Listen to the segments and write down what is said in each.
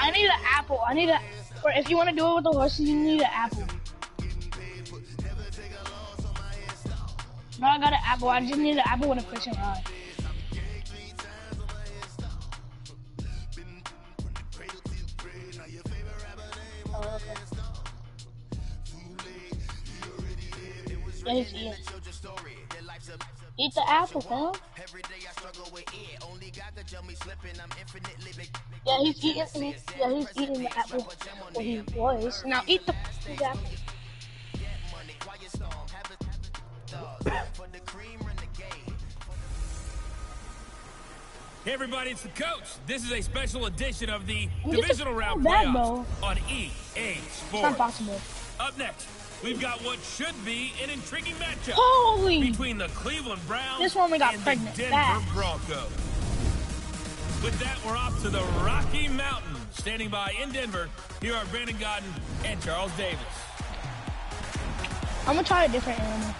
I need an apple. Or if you want to do it with the horses, you need an apple. No, I got an apple. I just need an apple with a fishing rod. Oh, okay. Yeah, he's eating. Eat the apple, huh? Yeah, he's eating. Yeah, he's eating the apple. Well, he was. Now eat the apple. Hey everybody, it's the coach. This is a special edition of the Divisional Round Playoffs on EA Sports. It's not possible. Up next, we've got what should be an intriguing matchup between the Cleveland Browns and the Denver Bronco. With that, we're off to the Rocky Mountains. Standing by in Denver, here are Brandon Godden and Charles Davis. I'm going to try a different animal.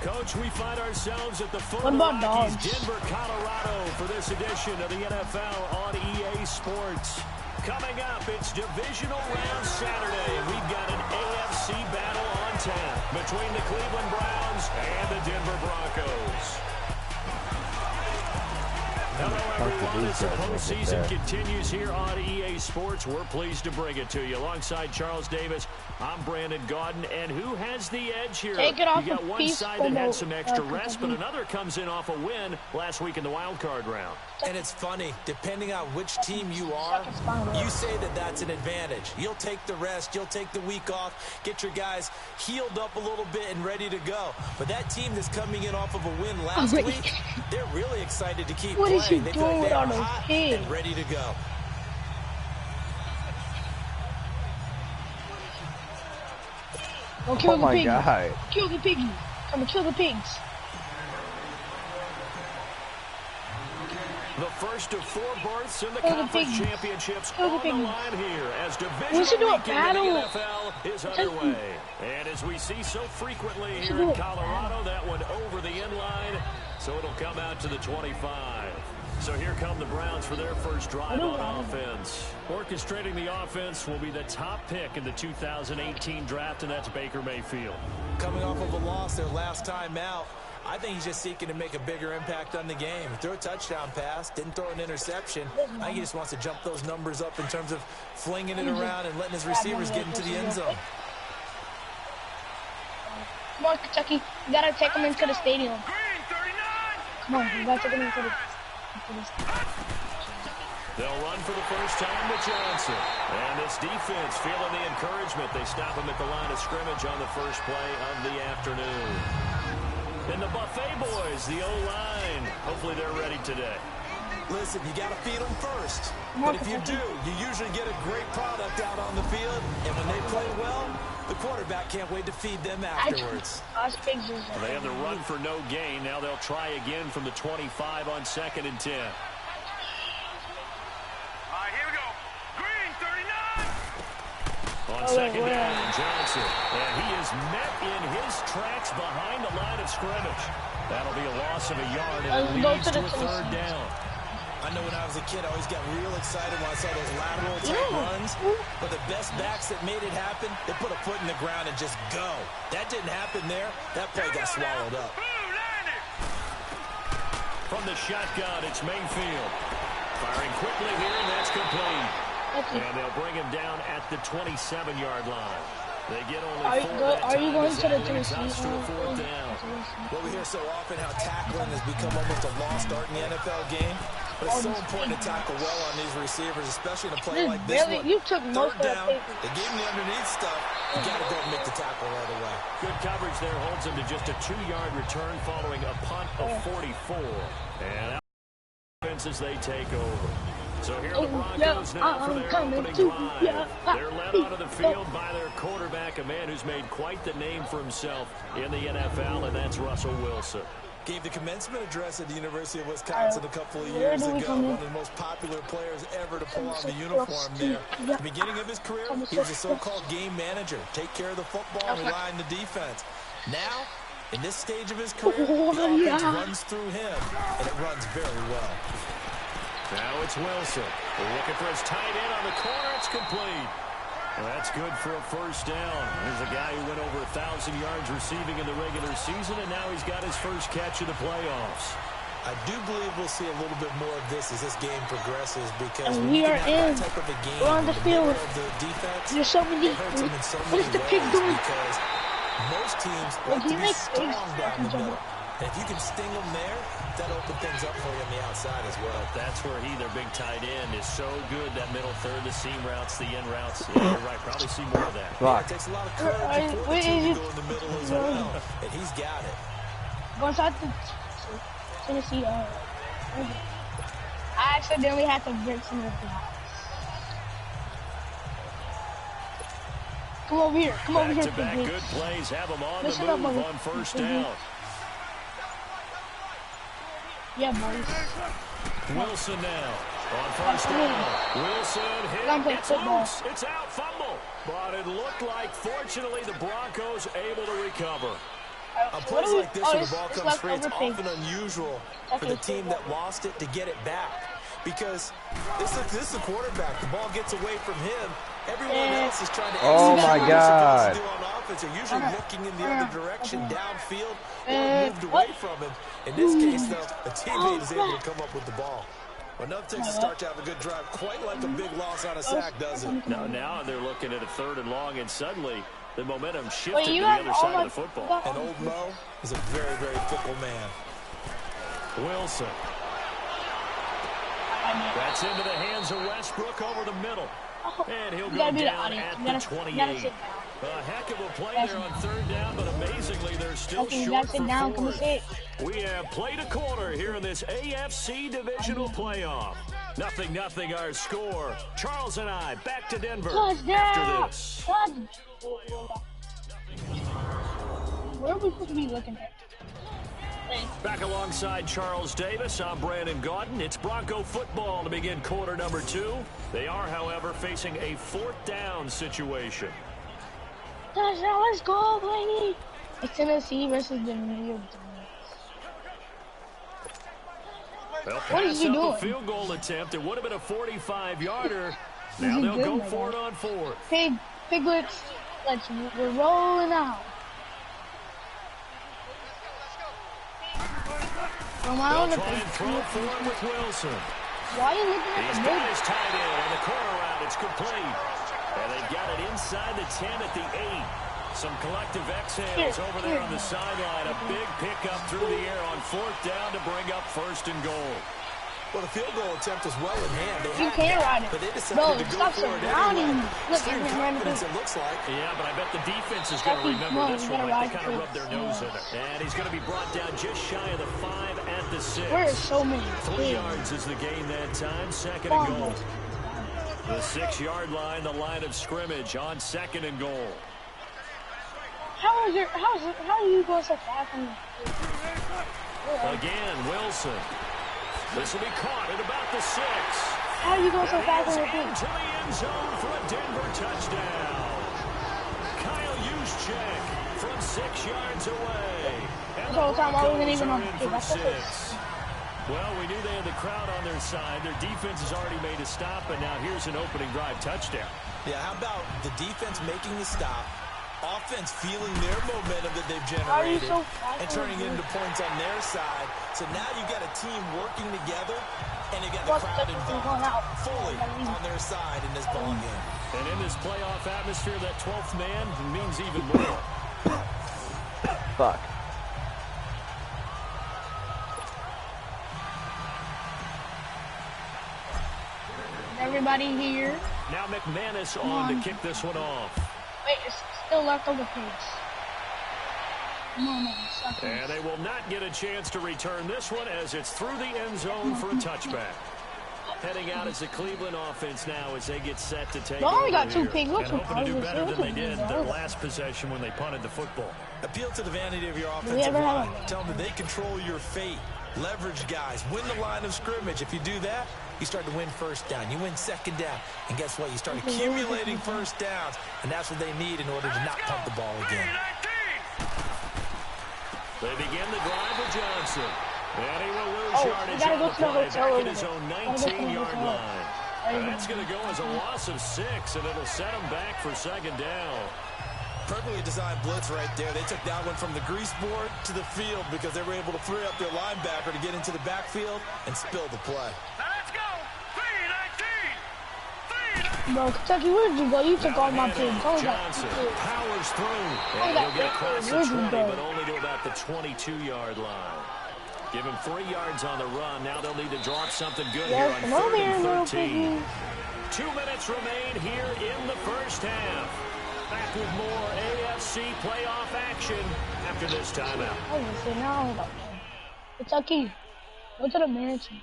Coach, we find ourselves at the foot of Rockies, Denver, Colorado, for this edition of the NFL on EA Sports. Coming up, it's Divisional Round Saturday, and we've got an AFC battle on tap between the Cleveland Browns and the Denver Broncos. Hello, everyone. As the postseason continues here on EA Sports, we're pleased to bring it to you. Alongside Charles Davis, I'm Brandon Godden. And who has the edge here? Take it off. You got one side that had some extra rest, but another comes in off a win last week in the wild card round. And it's funny, depending on which team you are, you say that that's an advantage. You'll take the rest, you'll take the week off, get your guys healed up a little bit and ready to go. But that team that's coming in off of a win last week, they're really excited to keep playing. They feel like they are hot and ready to go. Don't kill the pig. God. Kill the piggy. Come and kill the pigs. The first of 4 berths in the conference championships on the line here as divisional weekend in the NFL is underway. And as we see so frequently here in Colorado, that one over the end line, so it'll come out to the 25. So here come the Browns for their first drive on offense. Orchestrating the offense will be the top pick in the 2018 draft, and that's Baker Mayfield. Coming off of a loss their last time out, I think he's just seeking to make a bigger impact on the game. He threw a touchdown pass, didn't throw an interception. I think he just wants to jump those numbers up in terms of flinging it around and letting his receivers get into the end zone. Come on, Kentucky. You got to take him into the stadium. Come on, you got to take him into the stadium. They'll run for the first time with Johnson. And this defense feeling the encouragement. They stop him at the line of scrimmage on the first play of the afternoon. And the Buffet boys, the O-line, hopefully they're ready today. Listen, you got to feed them first. But if you do, you usually get a great product out on the field. And when they play well, the quarterback can't wait to feed them afterwards. They have the run for no gain. Now they'll try again from the 25 on 2nd and 10. All right, here we go. Green, 39. On second down, Johnson. And he is met in his tracks behind the line of scrimmage. That'll be a loss of a yard, and it leads to a 3rd down. I know when I was a kid, I always got real excited when I saw those lateral type runs. But the best backs that made it happen, they put a foot in the ground and just go. That didn't happen there. That play got swallowed up. From the shotgun, it's Mayfield. Firing quickly here, and that's complete. And they'll bring him down at the 27-yard line. They get only 4 that time. Are you going to the Tennessee? Well, we hear so often how tackling has become almost a lost art in the NFL game. But it's so important to tackle well on these receivers, especially in a play like this one. You took most 3rd down. They gave him the underneath stuff. You got to go and make the tackle right away. Good coverage there holds him to just a 2-yard return following a punt of 44. And offense as they take over. So here are the Broncos now for their opening drive. They're led onto the field by their quarterback, a man who's made quite the name for himself in the NFL, and that's Russell Wilson. Gave the commencement address at the University of Wisconsin a couple of years ago. One of the most popular players ever to pull on the uniform there. At the beginning of his career, he was a so-called game manager. Take care of the football and rely on the defense. Now, In this stage of his career, the offense runs through him, and it runs very well. Now it's Wilson. They're looking for his tight end on the corner. It's complete. Well, that's good for a first down. Here's a guy who went over 1,000 yards receiving in the regular season, and now he's got his first catch of the playoffs. I do believe we'll see a little bit more of this as this game progresses because we are in. Type of a game we're on the field. The defense, there's so many. What is the pig doing? Because most teams like to be strong down the middle. And if you can sting them there, that opens things up for you on the outside as well. That's where their big tight end, is so good. That middle third, the seam routes, the end routes. Yeah, you're right. Probably see more of that. Yeah, it takes a lot of courage for the team to go in the middle as well. And he's got it. Go inside the Tennessee. I accidentally had to break some of the blocks. Come over here. Come over here. Back-to-back good plays. Have them on the move on first down. Yeah, boys. Wilson now on first down. Wilson hit. It's loose. It's out. Fumble. But it looked like, fortunately, the Broncos able to recover. A play like this where the ball comes free, it's often unusual for the team that lost it to get it back. Because this is the quarterback. The ball gets away from him. Everyone else is trying to execute. Oh, my God. Do on offense. They're usually looking in the other direction, downfield, or moved away from him. In this case, though, a teammate is able to come up with the ball. Enough takes to start to have a good drive. Quite like a big loss on a sack, does it? Now they're looking at a 3rd and long, and suddenly the momentum shifted to the other side of the football. And old Mo is a very, very fickle man. Wilson. That's into the hands of Westbrook over the middle. And he'll go down at the 28. A heck of a play there on 3rd down, but amazingly, they're still short for 4th. We have played a quarter here in this AFC divisional playoff. 0-0 our score. Charles and I back to Denver after this. Where are we supposed to be looking at? Back alongside Charles Davis, I'm Brandon Gaudin. It's Bronco football to begin quarter number 2. They are, however, facing a 4th down situation. Let's go, baby. It's Tennessee versus the New York Giants. Well, what is he doing? A field goal attempt. It would have been a 45-yarder. Now they'll go for it on 4th. Piglets, we're rolling out. They'll try and throw for it with Wilson. Why are you looking at the got his tight end on the corner route. It's complete. And they've got it inside the 10 at the 8. Some collective exhales over there on the sideline. A big pickup through the air on 4th down to bring up 1st and goal. Well, the field goal attempt was well in hand. You can't ride it. But they decided to go for it anyway. Extreme confidence, it looks like. Yeah, but I bet the defense is going to remember this one. Like they kind of rub their nose in it. And he's going to be brought down just shy of the 5 at the 6. Where's so many? 3 yards is the gain that time. 2nd and goal. The 6-yard line, the line of scrimmage on 2nd and goal. How are you going so fast? Again, Wilson. This will be caught at about the 6. How are you going so fast? Into the end zone for a Denver touchdown. Kyle Juszczyk from 6 yards away. And the Broncos are in for 6. Well, we knew they had the crowd on their side. Their defense has already made a stop, and now here's an opening drive touchdown. Yeah, how about the defense making the stop, offense feeling their momentum that they've generated, and turning into points on their side. So now you've got a team working together, and you've got the crowd involved fully on their side in this ball game. And in this playoff atmosphere, that 12th man means even more. Fuck. Everybody here. Now McManus on to kick this one off. Wait, it's still left over pace. Come on, man. And they will not get a chance to return this one as it's through the end zone for a touchback. Heading out as the Cleveland offense now as they get set to take over. They only got 2 piglets. And hoping to do better than they did their last possession when they punted the football. Appeal to the vanity of your offensive line. Tell them that they control your fate. Leverage guys. Win the line of scrimmage. If you do that, you start to win 1st down. You win 2nd down. And guess what? You start accumulating 1st downs. And that's what they need in order to not punt the ball again. They begin the drive with Johnson. And he will lose yardage on on the play back at his it. own 19-yard line. And that's going to go as a loss of 6, and it'll set him back for second down. Perfectly designed blitz right there. They took that one from the grease board to the field because they were able to free up their linebacker to get into the backfield and spill the play. Now let's go. 3-19. Bro, Kentucky, where did you go? You took all my pins. Johnson powers through. And he'll get across the 20, but only to about the 22-yard line. Give him 3 yards on the run. Now they'll need to drop something good here on 3rd and 13. 2 minutes remain here in the first half. Back with more AFC playoff action after this timeout. Kentucky, go to the mansion.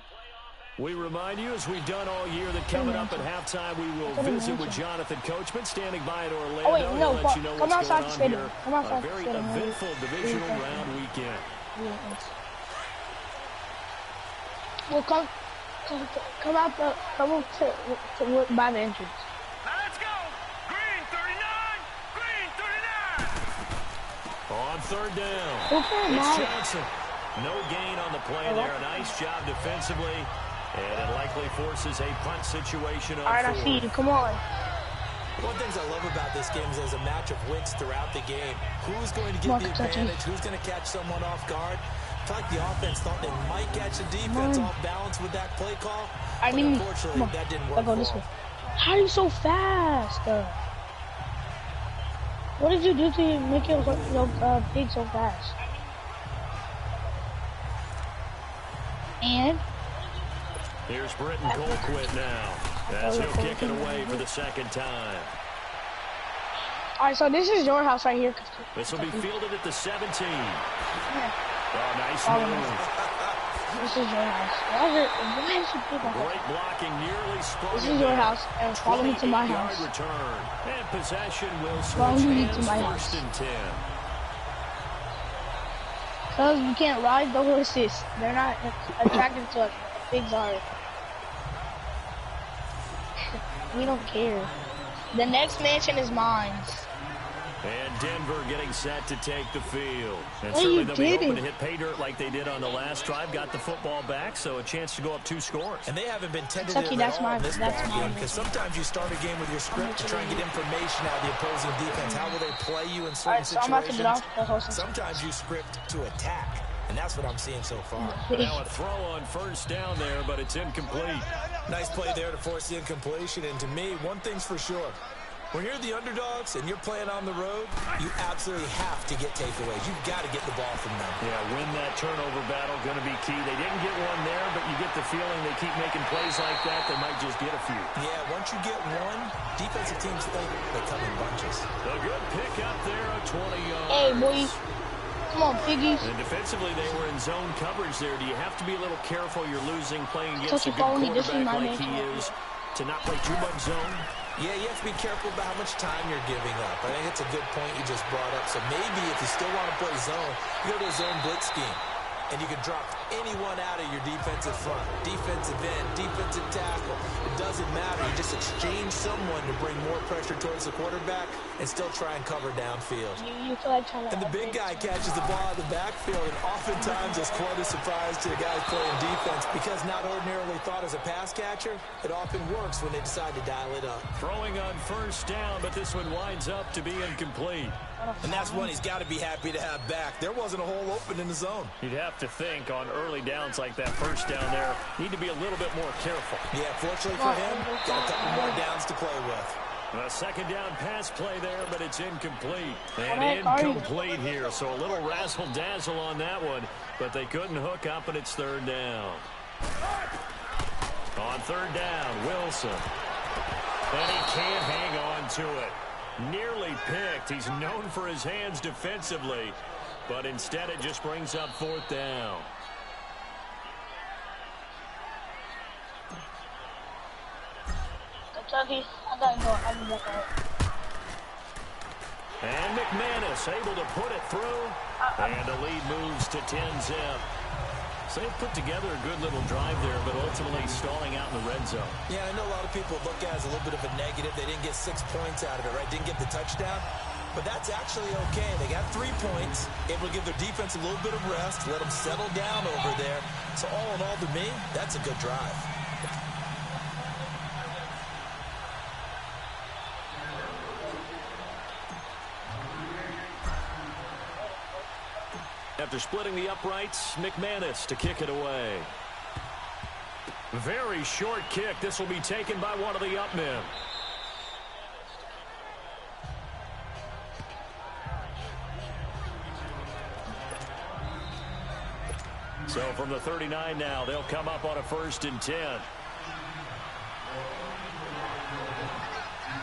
We remind you, as we've done all year, that coming up at halftime, we will visit with Jonathan Coachman, standing by at Orlando. Oh, wait, no, He'll let you know what's going on here. Come outside a very eventful divisional round weekend. Well, come out by the entrance. Now let's go. Green 39. Green 39. On 3rd down, it's Johnson. No gain on the play there. A nice job defensively. And it likely forces a punt situation on 4th. All right, I see you. Come on. One of the things I love about this game is there's a match of wits throughout the game. Who's going to get the advantage? Who's going to catch someone off guard? I feel like the offense thought they might catch the defense off balance with that play call. But unfortunately, that didn't work for them. How are you so fast? What did you do to make your pig so fast? And here's Britton Colquitt now, as he'll kick it away for the 2nd time. All right, so this is your house right here. This will be fielded at the 17. Yeah. Oh, nice move. This is your house. Why is you pick up? Great blocking, nearly sprung. This is your house, and follow me to my house. Return. And possession will Follow switch me hands, to my 1st house. and 10. Because we can't ride the horses. They're not attractive to us. Pigs are. We don't care. The next mansion is mine. And Denver getting set to take the field. And certainly they'll be hoping to hit pay dirt like they did on the last drive. Got the football back, so a chance to go up 2 scores. And they haven't been tentative at all in this ball game, because sometimes you start a game with your script to try and get information out of the opposing defense. How will they play you in certain situations? Sometimes you script to attack, and that's what I'm seeing so far. Now a throw on 1st down there, but it's incomplete. Nice play there to force the incompletion, and to me, one thing's for sure. When you're the underdogs and you're playing on the road, you absolutely have to get takeaways. You've got to get the ball from them. Yeah, win that turnover battle, going to be key. They didn't get one there, but you get the feeling they keep making plays like that, they might just get a few. Yeah, once you get one, defensive teams think they come in bunches. A good pick up there of 20 yards. Hey, boys. Come on, piggies. And defensively, they were in zone coverage there. Do you have to be a little careful? You're losing playing against a good quarterback like he is to not play too much zone? Yeah, you have to be careful about how much time you're giving up. I think it's a good point you just brought up. So maybe if you still want to play zone, you go to a zone blitz scheme. And you can drop anyone out of your defensive front. Defensive end, defensive tackle. It doesn't matter. You just exchange someone to bring more pressure towards the quarterback and still try and cover downfield. And the big guy catches the ball out of the backfield, and oftentimes it's quite a surprise to the guys playing defense, because not ordinarily thought as a pass catcher, it often works when they decide to dial it up. Throwing on 1st down, but this one winds up to be incomplete. And that's one he's got to be happy to have back. There wasn't a hole open in the zone. You'd have to think on early downs like that 1st down there, need to be a little bit more careful. Yeah, fortunately for him, got a couple more downs to play with. A 2nd down pass play there, but it's incomplete. And incomplete here, so a little razzle-dazzle on that one, but they couldn't hook up, and it's 3rd down. On 3rd down, Wilson. And he can't hang on to it. Nearly picked. He's known for his hands defensively, but instead it just brings up 4th down. Kentucky, I gotta go. I'll be back out. And McManus able to put it through, and the lead moves to 10-zip. So they've put together a good little drive there, but ultimately stalling out in the red zone. Yeah, I know a lot of people look at it as a little bit of a negative. They didn't get 6 points out of it, right? Didn't get the touchdown. But that's actually okay. They got 3 points, able to give their defense a little bit of rest, let them settle down over there. So all in all, to me, that's a good drive. After splitting the uprights, McManus to kick it away. Very short kick. This will be taken by one of the up men. So from the 39 now, they'll come up on a 1st and 10.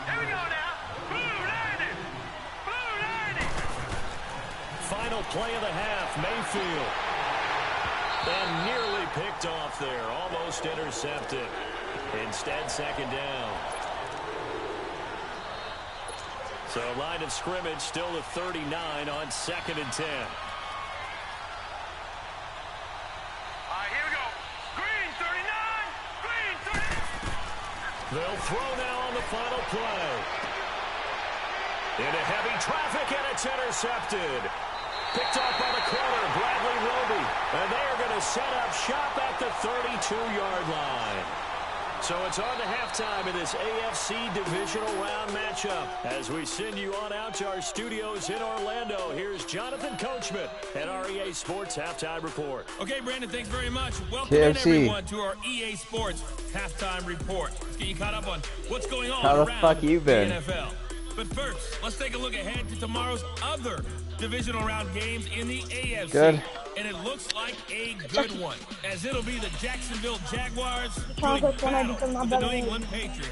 Here we go now. Blue 90. Blue 90. Final play of the half, Mayfield. And nearly picked off there, almost intercepted. Instead, 2nd down. So line of scrimmage still at 39 on 2nd and 10. Here we go. Green 39. Green 39. They'll throw now on the final play. Into heavy traffic, and it's intercepted. Picked off by the corner, Bradley Roby. And they are going to set up shop at the 32-yard line. So it's on to halftime in this AFC divisional round matchup. As we send you on out to our studios in Orlando, here's Jonathan Coachman at our EA Sports Halftime Report. Okay, Brandon, thanks very much. Welcome KFC. in, everyone, to our EA Sports Halftime Report. Let's get you caught up on what's going on How the around fuck you been? the NFL. But first, let's take a look ahead to tomorrow's other divisional round games in the AFC. Good. And it looks like a good one, as it'll be the Jacksonville Jaguars Chocolate doing battle because my with the New brother England Patriots.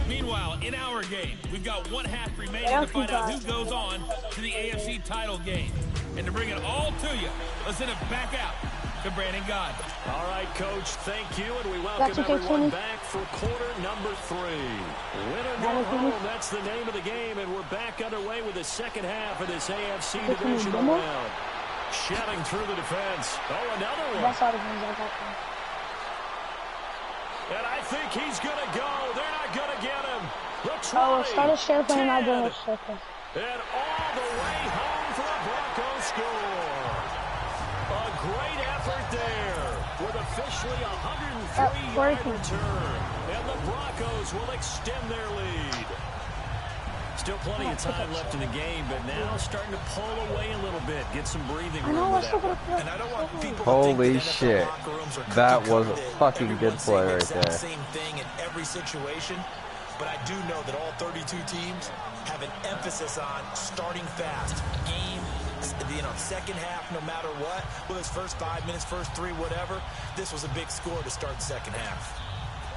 Meanwhile, in our game, we've got 1 half remaining to find out who goes on to the AFC title game. And to bring it all to you, let's send it back out to Brandon God. All right, Coach, thank you, and we welcome everyone back for quarter number 3. Win or go home, that's the name of the game, and we're back underway with the second half of this AFC divisional round. Shelling through the defense. Oh, another one. That's all the games I got. And I think he's going to go. They're not going to get him. The 20, Oh, start a share play and I 10, don't know circle. and all the way home for a Bronco score. A great effort there with officially a 103-yard return. And the Broncos will extend their lead. Still plenty of time left in the game, but now starting to pull away a little bit, get some breathing room with that one. And I don't want people to Holy think that shit. NFL locker rooms are That cookie was cutter, a that fucking good everyone's play saying the right exact there. same thing in every situation, but I do know that all 32 teams have an emphasis on starting fast. Game, second half, no matter what, whether it's first 5 minutes, first 3, whatever, this was a big score to start the second half.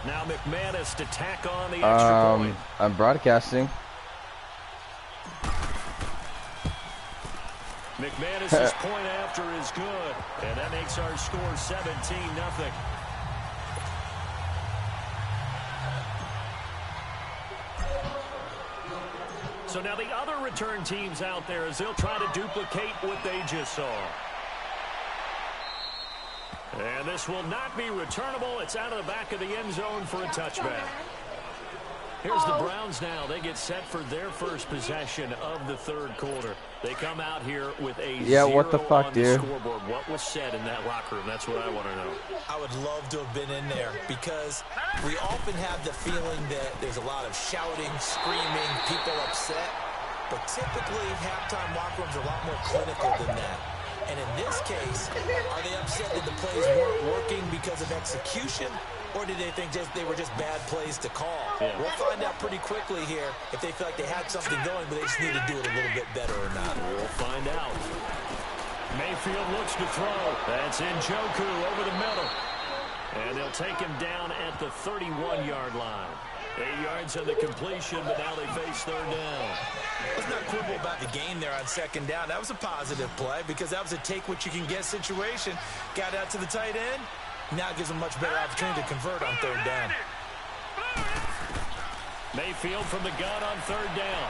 Now McManus to tack on the extra point. I'm broadcasting. McManus's point after is good, and that makes our score 17-0. So now the other return teams out there as they'll try to duplicate what they just saw. And this will not be returnable. It's out of the back of the end zone for a touchback. Here's the Browns now. They get set for their first possession of the third quarter. They come out here with a what the fuck, on the dude? scoreboard. What was said in that locker room? That's what I want to know. I would love to have been in there because we often have the feeling that there's a lot of shouting, screaming, people upset. But typically, halftime locker rooms are a lot more clinical than that. And in this case, are they upset that the plays weren't working because of execution? Or did they think they were just bad plays to call? Yeah. We'll find out pretty quickly here if they feel like they had something going, but they just need to do it a little bit better or not. We'll find out. Mayfield looks to throw. That's Njoku over the middle. And they'll take him down at the 31-yard line. 8 yards on the completion, but now they face third down. Let's not quibble about the game there on second down. That was a positive play because that was a take-what-you-can-get situation. Got out to the tight end. Now it gives them a much better opportunity to convert on third down. Mayfield from the gun on third down.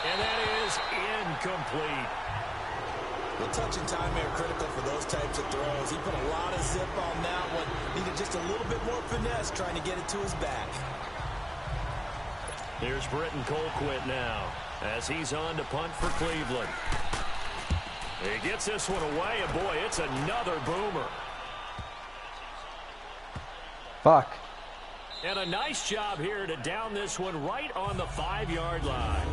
And that is incomplete. The touch and time are critical for those types of throws. He put a lot of zip on that one. Needed just a little bit more finesse trying to get it to his back. Here's Britton Colquitt now as he's on to punt for Cleveland. He gets this one away, and boy, it's another boomer. Fuck. And a nice job here to down this one right on the 5-yard line.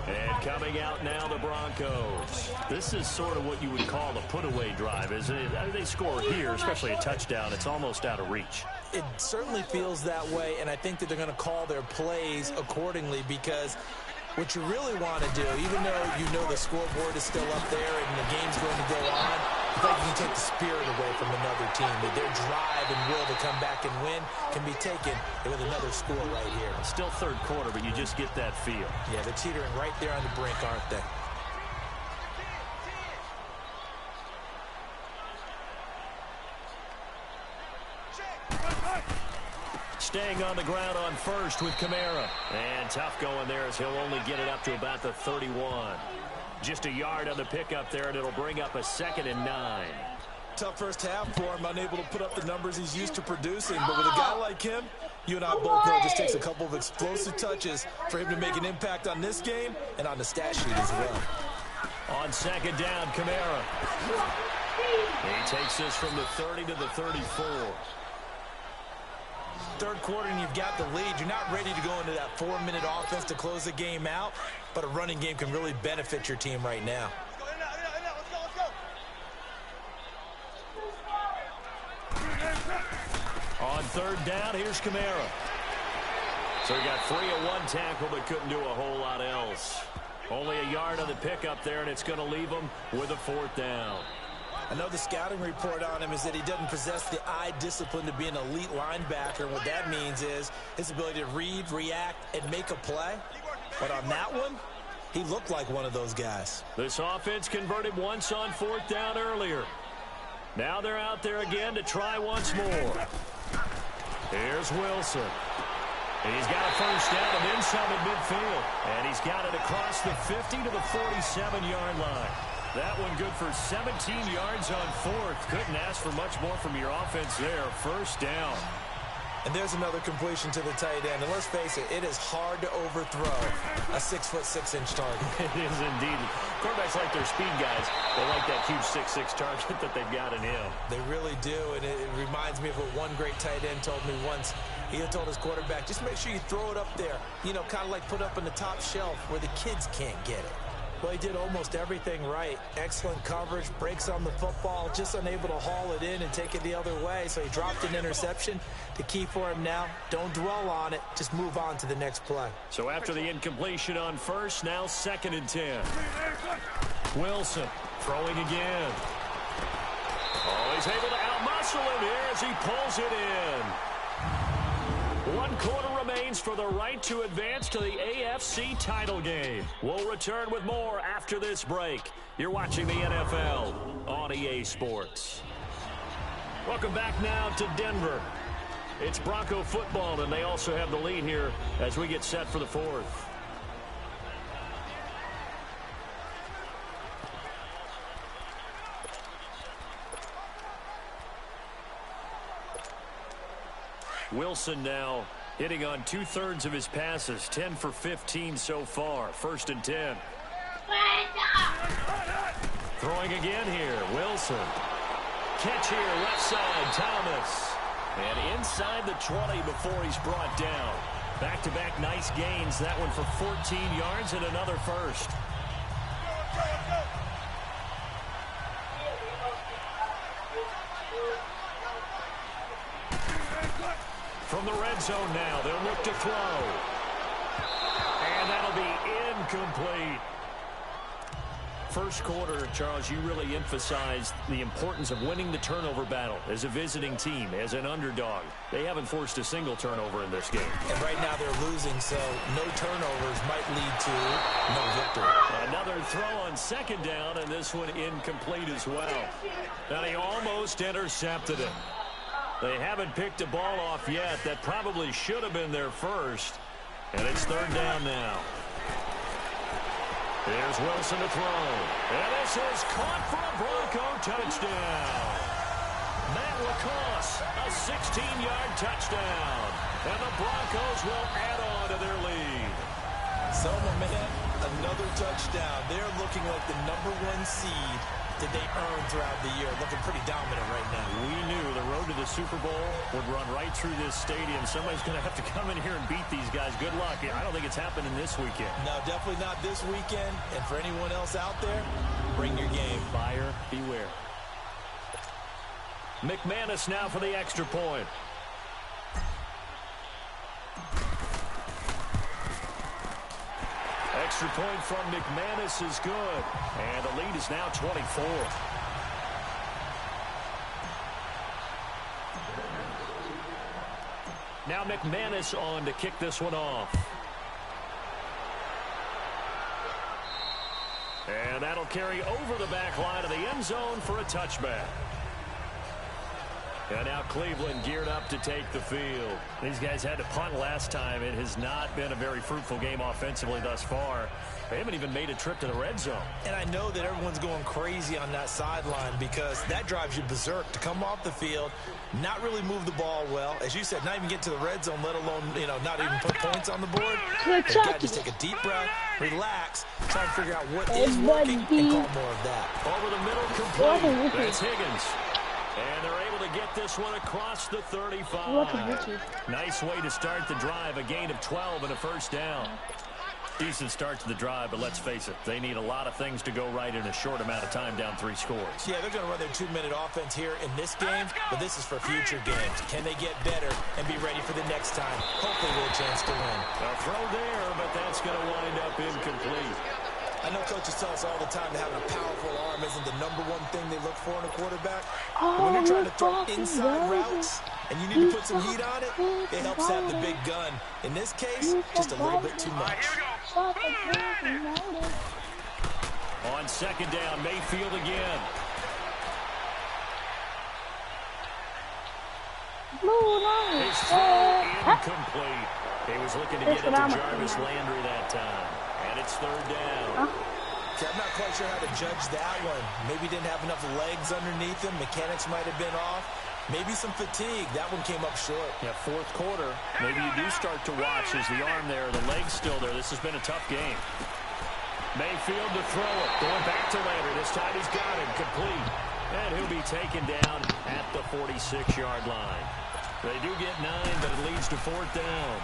And coming out now, the Broncos. This is sort of what you would call a put-away drive, isn't it? They score here, especially a touchdown. It's almost out of reach. It certainly feels that way, and I think that they're going to call their plays accordingly, because what you really want to do, even though you know the scoreboard is still up there and the game's going to go on, I think you can take the spirit away from another team. That their drive and will to come back and win can be taken with another score right here. Still third quarter, but you just get that feel. Yeah, they're teetering right there on the brink, aren't they? Staying on the ground on first with Kamara. And tough going there as he'll only get it up to about the 31. Just a yard on the pickup there, and it'll bring up a 2nd and 9. Tough first half for him, unable to put up the numbers he's used to producing. But with a guy like him, you and I both know it just takes a couple of explosive touches for him to make an impact on this game and on the stat sheet as well. On 2nd down, Kamara. He takes this from the 30 to the 34. Third quarter and you've got the lead. You're not ready to go into that 4-minute offense to close the game out, but a running game can really benefit your team right now. On 3rd down, here's Kamara. So he got 3 at one tackle, but couldn't do a whole lot else. Only a yard on the pickup there, and it's going to leave him with a 4th down. I know the scouting report on him is that he doesn't possess the eye discipline to be an elite linebacker. What that means is his ability to read, react, and make a play. But on that one, he looked like one of those guys. This offense converted once on 4th down earlier. Now they're out there again to try once more. Here's Wilson. He's got a 1st down and then some at midfield. And he's got it across the 50 to the 47-yard line. That one good for 17 yards on 4th. Couldn't ask for much more from your offense there. 1st down. And there's another completion to the tight end. And let's face it, it is hard to overthrow a 6'6" target. It is indeed. Quarterbacks like their speed guys. They like that huge 6'6" target that they've got in him. They really do. And it reminds me of what one great tight end told me once. He had told his quarterback, just make sure you throw it up there. You know, kind of like put up in the top shelf where the kids can't get it. Well, he did almost everything right. Excellent coverage, breaks on the football, just unable to haul it in and take it the other way. So he dropped an interception. The key for him now, don't dwell on it. Just move on to the next play. So after the incompletion on 1st, now 2nd and 10. Wilson throwing again. Oh, he's able to outmuscle him here as he pulls it in. 1 quarter remains for the right to advance to the AFC title game. We'll return with more after this break. You're watching the NFL on EA Sports. Welcome back now to Denver. It's Bronco football, and they also have the lead here as we get set for the 4th. Wilson now hitting on 2/3 of his passes, 10 for 15 so far. 1st and 10. Throwing again here, Wilson. Catch here, left side, Thomas. And inside the 20 before he's brought down. Back-to-back nice gains. That one for 14 yards and another 1st. From the red zone now, they'll look to throw. And that'll be incomplete. First quarter, Charles, you really emphasized the importance of winning the turnover battle as a visiting team, as an underdog. They haven't forced a single turnover in this game. And right now they're losing, so no turnovers might lead to no victory. Another throw on 2nd down, and this one incomplete as well. And he almost intercepted it. They haven't picked a ball off yet. That probably should have been their 1st. And it's 3rd down now. Here's Wilson to throw. And this is caught for a Bronco touchdown. Matt LaCosse, a 16-yard touchdown. And the Broncos will add on to their lead. So, my man, another touchdown. They're looking like the #1 seed that they earned throughout the year. Looking pretty dominant right now. We knew the road to the Super Bowl would run right through this stadium. Somebody's going to have to come in here and beat these guys. Good luck. I don't think it's happening this weekend. No, definitely not this weekend. And for anyone else out there, bring your game. Buyer beware. McManus now for the extra point. Extra point from McManus is good. And the lead is now 24. Now McManus on to kick this one off. And that'll carry over the back line of the end zone for a touchback. And now Cleveland geared up to take the field. These guys had to punt last time. It has not been a very fruitful game offensively thus far. They haven't even made a trip to the red zone. And I know that everyone's going crazy on that sideline because that drives you berserk to come off the field, not really move the ball well. As you said, not even get to the red zone, let alone, not even put points on the board. You've got to just take a deep breath, relax, try and figure out what is working and call more of that. Over the middle, complete. That's Higgins. And they're able to get this one across the 35. Nice way to start the drive. A gain of 12 and a first down. Decent start to the drive, but let's face it, they need a lot of things to go right in a short amount of time down 3 scores. Yeah, they're going to run their 2-minute offense here in this game, but this is for future games. Can they get better and be ready for the next time? Hopefully with a chance to win. A throw there, but that's going to wind up incomplete. I know coaches tell us all the time that having a powerful arm isn't the #1 thing they look for in a quarterback. But when you're trying to throw inside routes and you need to put some heat on it, it helps have the big gun. In this case, just a little bit too much. On second down, Mayfield again. His throw incomplete. He was looking to get it to Jarvis Landry that time. And it's third down. Okay, I'm not quite sure how to judge that one. Maybe didn't have enough legs underneath him. Mechanics might have been off. Maybe some fatigue. That one came up short. Yeah, fourth quarter. Maybe you do start to watch as the arm there, the leg's still there. This has been a tough game. Mayfield to throw it. Going back to Landry. This time he's got him complete. And he'll be taken down at the 46-yard line. They do get 9, but it leads to fourth down.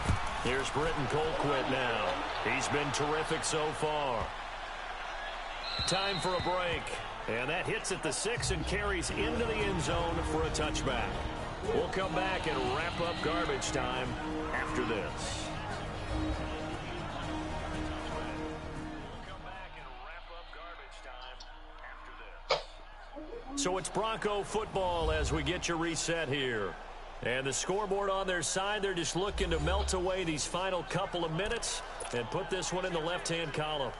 Here's Britton Colquitt now. He's been terrific so far. Time for a break. And that hits at the 6 and carries into the end zone for a touchback. We'll come back and wrap up garbage time after this. So it's Bronco football as we get you reset here. And the scoreboard on their side, they're just looking to melt away these final couple of minutes and put this one in the left-hand column.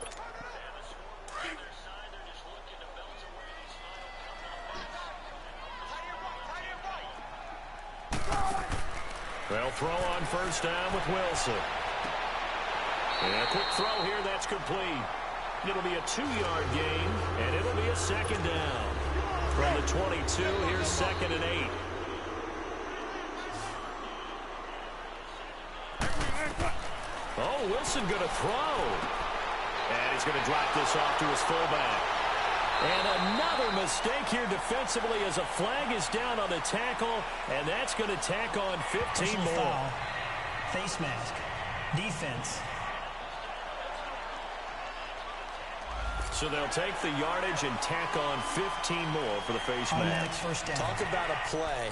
They'll throw on first down with Wilson. And a quick throw here, that's complete. It'll be a 2-yard gain, and it'll be a second down. From the 22, here's 2nd and 8. Oh, Wilson going to throw. And he's going to drop this off to his fullback. And another mistake here defensively as a flag is down on the tackle, and that's going to tack on 15 more. Foul. Face mask. Defense. So they'll take the yardage and tack on 15 more for the face mask. First down. Talk about a play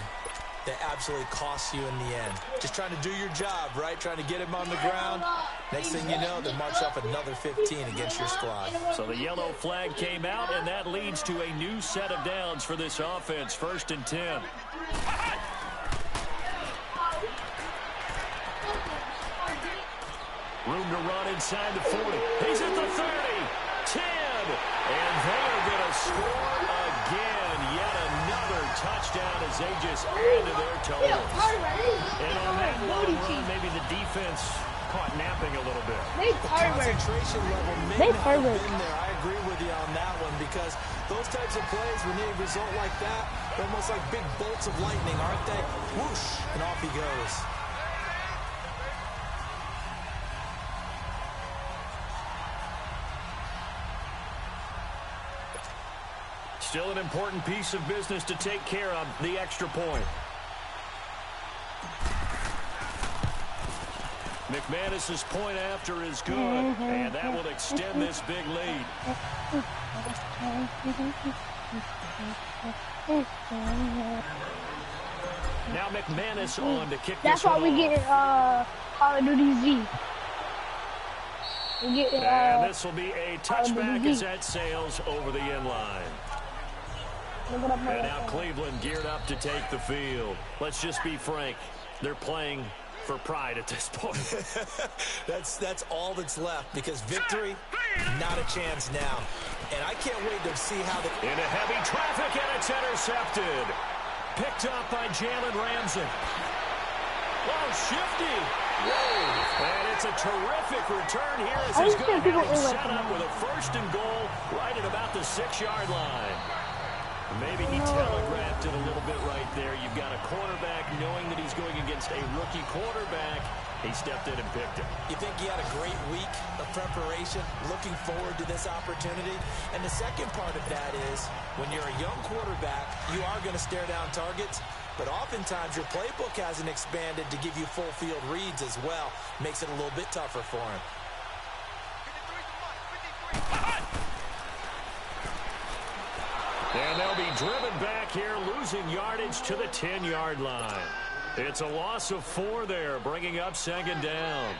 that absolutely costs you in the end. Just trying to do your job, right? Trying to get him on the ground. Next thing you know, they march off another 15 against your squad. So the yellow flag came out, and that leads to a new set of downs for this offense. 1st and 10. Room to run inside the 40. He's at the 30. 10. And they are going to score again. Yet another touchdown as they just add to their totals. And on that long run, maybe the defense caught napping a little bit. They pervert. Concentration level may not have been there. I agree with you on that one because those types of plays, when they result like that, they're almost like big bolts of lightning, aren't they? Whoosh, and off he goes. Still an important piece of business to take care of, the extra point. McManus's point after is good, and that will extend this big lead. Now McManus on to kick That's this one why we off. get Call of Duty Z. We get, and this will be a touchback as that sails over the end line. And now Cleveland geared up to take the field. Let's just be frank. They're playing for pride at this point. That's all that's left because victory, not a chance now. And I can't wait to see how the... Into heavy traffic, and it's intercepted. Picked up by Jalen Ramsey. Oh, shifty. Whoa. And it's a terrific return here as he's going to have it set up with a 1st and goal right at about the 6-yard line. Maybe he telegraphed it a little bit right there. You've got a quarterback knowing that he's going against a rookie quarterback. He stepped in and picked it. You think he had a great week of preparation, looking forward to this opportunity? And the second part of that is, when you're a young quarterback, you are going to stare down targets, but oftentimes your playbook hasn't expanded to give you full field reads as well. Makes it a little bit tougher for him. And they'll be driven back here, losing yardage to the 10-yard line. It's a loss of 4 there, bringing up 2nd down.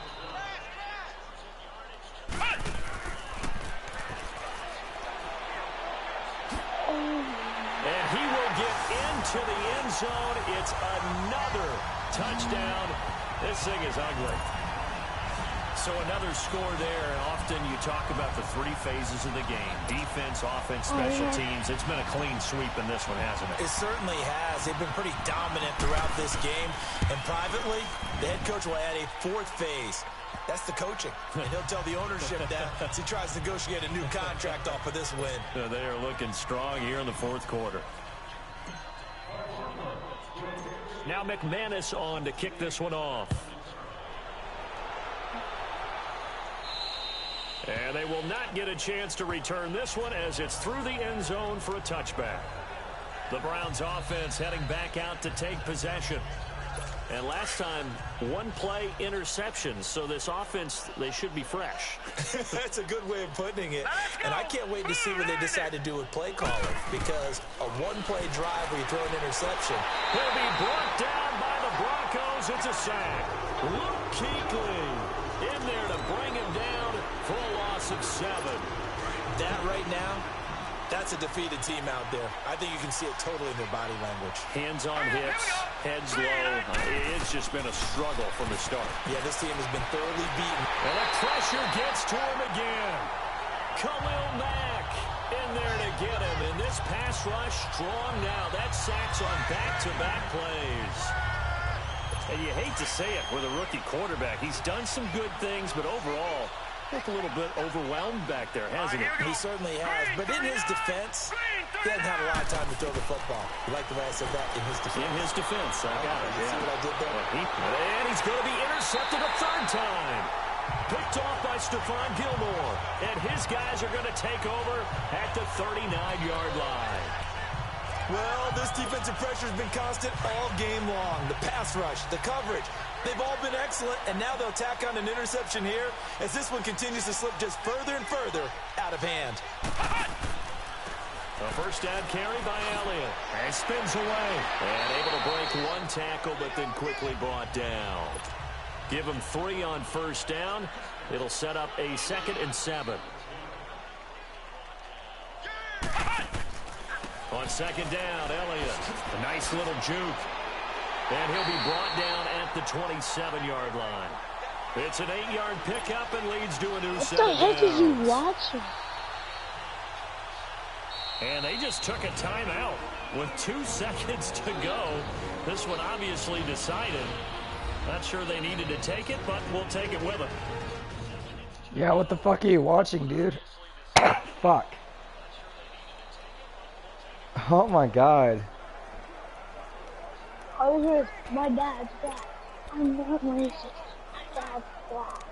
And he will get into the end zone. It's another touchdown. This thing is ugly. So another score there, and often you talk about the 3 phases of the game. Defense, offense, special teams. It's been a clean sweep in this one, hasn't it? It certainly has. They've been pretty dominant throughout this game. And privately, the head coach will add a 4th phase. That's the coaching. And he'll tell the ownership that as he tries to negotiate a new contract off of this win. They are looking strong here in the 4th quarter. Now McManus on to kick this one off. And they will not get a chance to return this one as it's through the end zone for a touchback. The Browns offense heading back out to take possession. And last time, 1-play interception. So this offense, they should be fresh. That's a good way of putting it. And I can't wait to see what they decide to do with play calling. Because a 1-play drive where you throw an interception. He'll be brought down by the Broncos. It's a sack. Luke Kuechly in there to bring him down for a loss of 7. That right now, that's a defeated team out there. I think you can see it totally in their body language. Hands on hips, heads low. It's just been a struggle from the start. Yeah, this team has been thoroughly beaten. And the pressure gets to him again. Khalil Mack in there to get him. And this pass rush strong now. That sacks on back-to-back plays. And you hate to say it with a rookie quarterback. He's done some good things, but overall, looked a little bit overwhelmed back there, hasn't he? He certainly has. But in his defense, he hasn't had a lot of time to throw the football. You like the way I said that? In his defense. In his defense. I got it. See what I did there? And he's going to be intercepted a 3rd time. Picked off by Stephon Gilmore. And his guys are going to take over at the 39-yard line. Well, this defensive pressure has been constant all game long. The pass rush, the coverage, they've all been excellent, and now they'll tack on an interception here as this one continues to slip just further and further out of hand. A 1st down carry by Elliott. And spins away. And able to break 1 tackle, but then quickly brought down. Give him 3 on 1st down. It'll set up a 2nd and 7. On 2nd down, Elliott. A nice little juke. And he'll be brought down at the 27-yard line. It's an 8-yard pickup and leads to a new 7 down. What the heck is he watching? And they just took a timeout with 2 seconds to go. This one obviously decided. Not sure they needed to take it, but we'll take it with them. Yeah, what the fuck are you watching, dude? Fuck. Oh my god. I was with my dad's black. I'm not racist. My dad's black.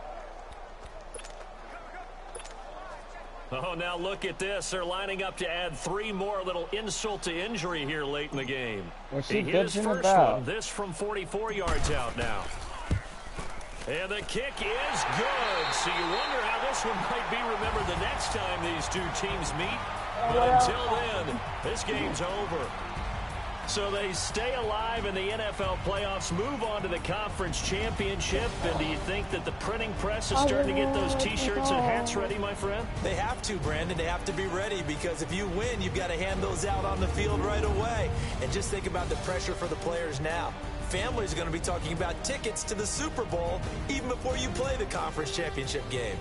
Oh, now look at this. They're lining up to add 3 more, a little insult to injury here late in the game. What's she His bitching first about? one, this from 44 yards out now. And the kick is good. So you wonder how this one might be remembered the next time these two teams meet. But until then, this game's over. So they stay alive in the NFL playoffs, move on to the conference championship. And do you think that the printing press is starting to get those T-shirts and hats ready, my friend? They have to, Brandon. They have to be ready because if you win, you've got to hand those out on the field right away. And just think about the pressure for the players now. Families are going to be talking about tickets to the Super Bowl even before you play the conference championship game.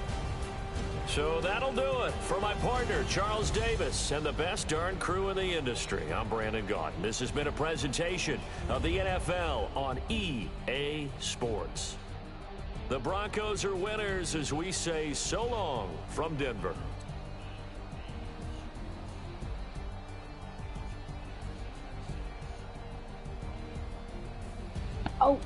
So that'll do it for my partner, Charles Davis, and the best darn crew in the industry. I'm Brandon Gaudin. This has been a presentation of the NFL on EA Sports. The Broncos are winners as we say so long from Denver. Oh.